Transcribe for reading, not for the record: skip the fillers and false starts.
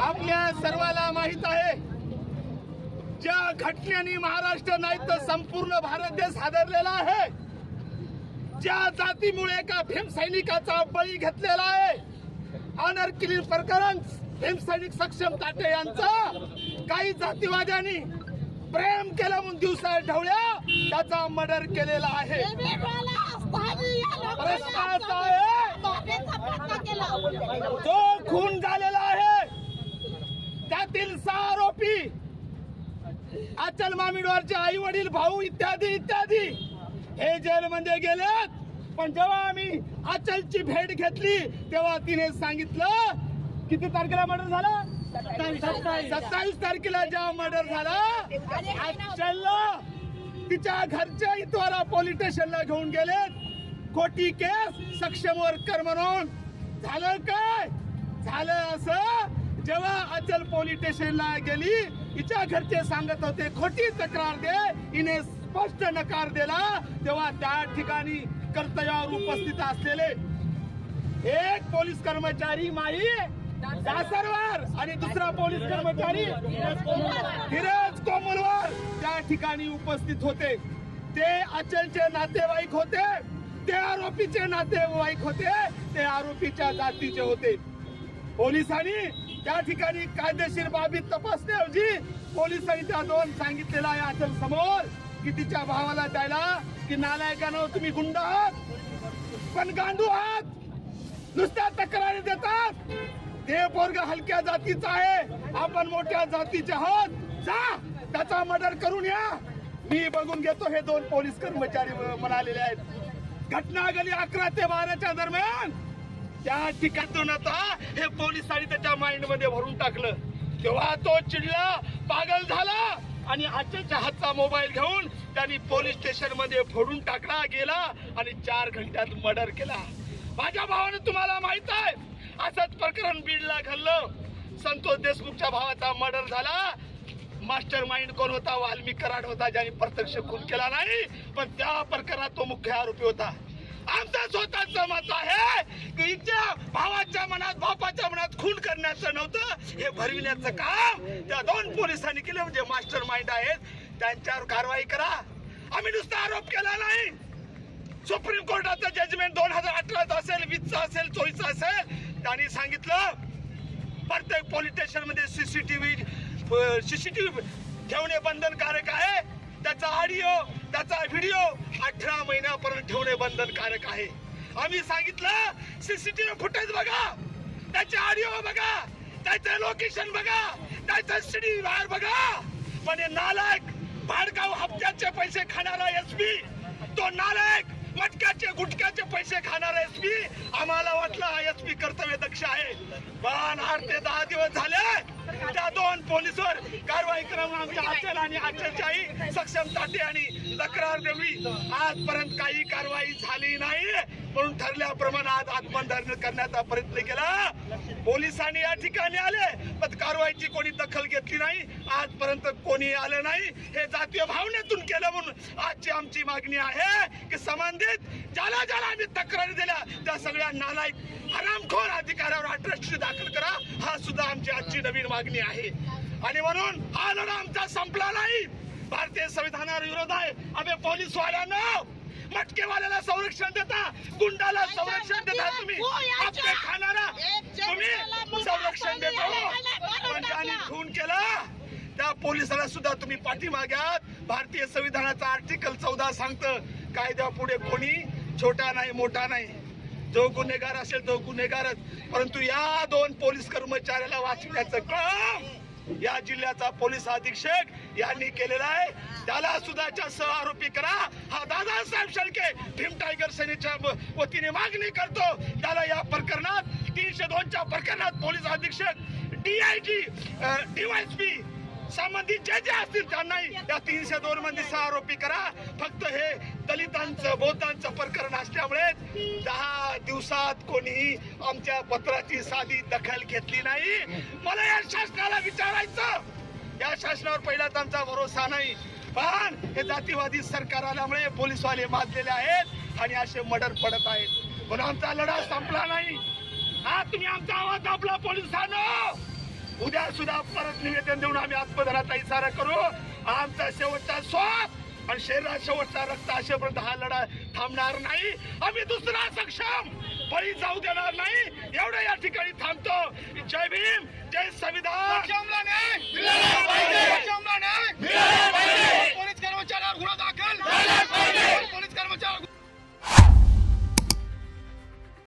आपल्या सर्वाला माहित आहे, ज्या घटनेने महाराष्ट्र नाही तर संपूर्ण भारत देश हादरलेला आहे, ज्या जातीमुळे एका भीमसैनिकाचा बळी घेतलेला आहे, ऑनर किलिंग प्रकरण भीमसैनिक सक्षम ताटे यांचा काही जातीवाद्यांनी प्रेम केलं म्हणून दिवसा ढवळ्या त्याचा मर्डर केलेला आहे। प्रश्न असा आहे, जो खून झालेला आहे त्यातील 6 आरोपी अचल मामिडवारचे आई वडील भाऊ इत्यादी इत्यादी हे जेलमध्ये गेलेत। पण जेव्हा आम्ही अचलची भेट घेतली तेव्हा तिने सांगितलं, किती तारखेला मर्डर झाला? 27 तारखेला जेव्हा मर्डर झाला, अचलला तिच्या घरच्या इतवारा पोलीस स्टेशनला घेऊन गेलेत। खोटी केस सक्षम वर्कर म्हणून झालं काय? झालं असं, जेव्हा अचल पोलीस स्टेशनला गेली हिच्या घरचे सांगत होते खोटी तक्रार दे, हिने स्पष्ट नकार दिला, तेव्हा त्या ठिकाणी कर्तव्यावर उपस्थित असलेले एक पोलीस कर्मचारी माई दासरवार आणि दुसरा पोलीस कर्मचारी धीरज कोमलवार त्या ठिकाणी उपस्थित होते। ते अचलचे नातेवाईक होते, ते आरोपीचे नातेवाईक होते, ते आरोपीच्या जातीचे होते। पोलिसांनी त्या ठिकाणी कायदेशीर बाबी तपासण्याऐवजी पोलिसांनी त्या दोन सांगितलेला आहे अचल समोर की तिच्या भावाला द्यायला की नालायकांनो तुम्ही गुंड आहात, पण गांडू आहात, नुसत्या तक्रारी देतात। ते पोरग हलक्या जातीचा आहे, आपण मोठ्या जातीचे आहोत, जा त्याचा मर्डर करून या, मी बघून घेतो, हे दोन पोलीस कर्मचारी म्हणालेले आहेत। घटना घडली 11 ते 12च्या दरम्यान। त्या ठिकाणून आता हे पोलिसांनी त्याच्या माइंड मध्ये भरून टाकलं, तेव्हा तो चिडला, पागल झाला आणि अचलच्या हातचा मोबाईल घेऊन त्यांनी पोलीस स्टेशन मध्ये फोडून टाकला गेला आणि 4 घंट्यात मर्डर केला। माझ्या भावाने तुम्हाला माहित आहे असंच प्रकरण बीडला घडलं, संतोष देशमुखच्या भावाचा मर्डर झाला। मास्टर माइंड कोण होता? वाल्मिक कराड होता, ज्याने प्रत्यक्ष खून केला नाही, पण त्या प्रकरणात तो मुख्य आरोपी होता। आमचं स्वतःचं मत आहे की हिच्या भावाच्या मनात बापाच्या मनात खून करण्याचं नव्हतं, हे भरविण्याचं काम त्या दोन पोलिसांनी केलं, म्हणजे मास्टर माइंड आहेत, त्यांच्यावर कारवाई करा। आम्ही नुसता आरोप केला नाही, सुप्रीम कोर्टाचं जजमेंट 2018 असेल, 20 असेल, 24 असेल, त्यांनी सांगितलं प्रत्येक पोलीस स्टेशन मध्ये सीसीटीव्ही ठेवणे बंधनकारक आहे, त्याचा ऑडिओ त्याचा व्हिडिओ 18 महिन्यापर्यंत ठेवणे बंधनकारक आहे। आम्ही सांगितलं सीसीटीव्ही फुटेज बघा, त्याचे ऑडिओ बघा, त्याचे लोकेशन बघा, त्याचा सीडी बाहेर बघा, पण हे नालायक भाडकाव हप्त्याचे पैसे खाणारा एसपी, तो नालायक मटक्याचे गुटक्याचे पैसे खाणारा एसपी, आम्हाला वाटलं एसपी कर्तव्य दक्ष आहे, पण 8 ते 10 दिवस झाले त्या दोन पोलिसवर कारवाई करून आमच्या अचल आणि अचलची आई सक्षम ताटे आणि तक्रार देवली, आजपर्यंत काही कारवाई झाली नाही, म्हणून ठरल्याप्रमाणे आज आत्मदहन करण्याचा प्रयत्न केला। पोलिसांनी या ठिकाणी आले पण कारवाईची कोणी दखल घेतली नाही, आजपर्यंत कोणी आलं नाही, हे जातीय भावनेतून केलं, म्हणून आजची आमची मागणी आहे की संबंधित ज्याला ज्याला आम्ही तक्रारी दिल्या त्या सगळ्या नालायक हरामखोर अधिकाऱ्यावर 18 दाखल करा, हा सुद्धा आमची आजची नवीन मागणी आहे। आणि म्हणून हा लढा आमचा संपला नाही, भारतीय संविधानावर विरोध आहे। आम्ही पोलीस वाल्यांना मटकेवाल्याला संरक्षण देता, गुंडाला संरक्षण देता, तुम्ही आपले खाणारा तुम्ही संरक्षण देता, पण ज्यांनी खून केला त्या पोलिसाला सुद्धा तुम्ही पाठीमाग्यात। भारतीय संविधानाचा आर्टिकल 14 सांगतं कायद्यापुढे कोणी छोटा नाही मोठा नाही, जो गुन्हेगार असेल तो गुन्हेगारच, परंतु या दोन पोलीस कर्मचाऱ्याला वाचवण्याचं काम या जिल्ह्याचा पोलीस अधीक्षक यांनी केलेला आहे, त्याला सुद्धा सह आरोपी करा। हा दादासाहेब शेळके भीम टायगर सेनेच्या वतीने मागणी करतो, त्याला या प्रकरणात 302च्या प्रकरणात पोलीस अधीक्षक DIG DYSP संबंधित जे जे असतील त्यांनाही या 302 मध्ये सह आरोपी करा। फक्त हे दलितांचं बौद्धांचं प्रकरण असल्यामुळे 10 दिवसात कोणीही आमच्या पत्राची साधी दखल घेतली नाही। मला या शासनाला विचारायचं, या शासनावर पहिलाच आमचा भरोसा नाही, पण हे जातीवादी सरकार आल्यामुळे पोलीसवाले माजलेले आहेत आणि असे मर्डर पडत आहेत, पण आमचा लढा संपला नाही। हा तुम्ही आमचा आवाज दाबला पोलिसांनो, उद्या सुद्धा परत निवेदन देऊन आम्ही आत्मदनाचा इशारा करू. आमचा शेवटचा श्वास आणि शरीरात शेवटचा रक्त असेपर्यंत हा लढा थांबणार नाही. आम्ही दुसरा सक्षम बळी जाऊ देणार नाही. एवढं या ठिकाणी थांबतो. जय भीम, जय संविधान.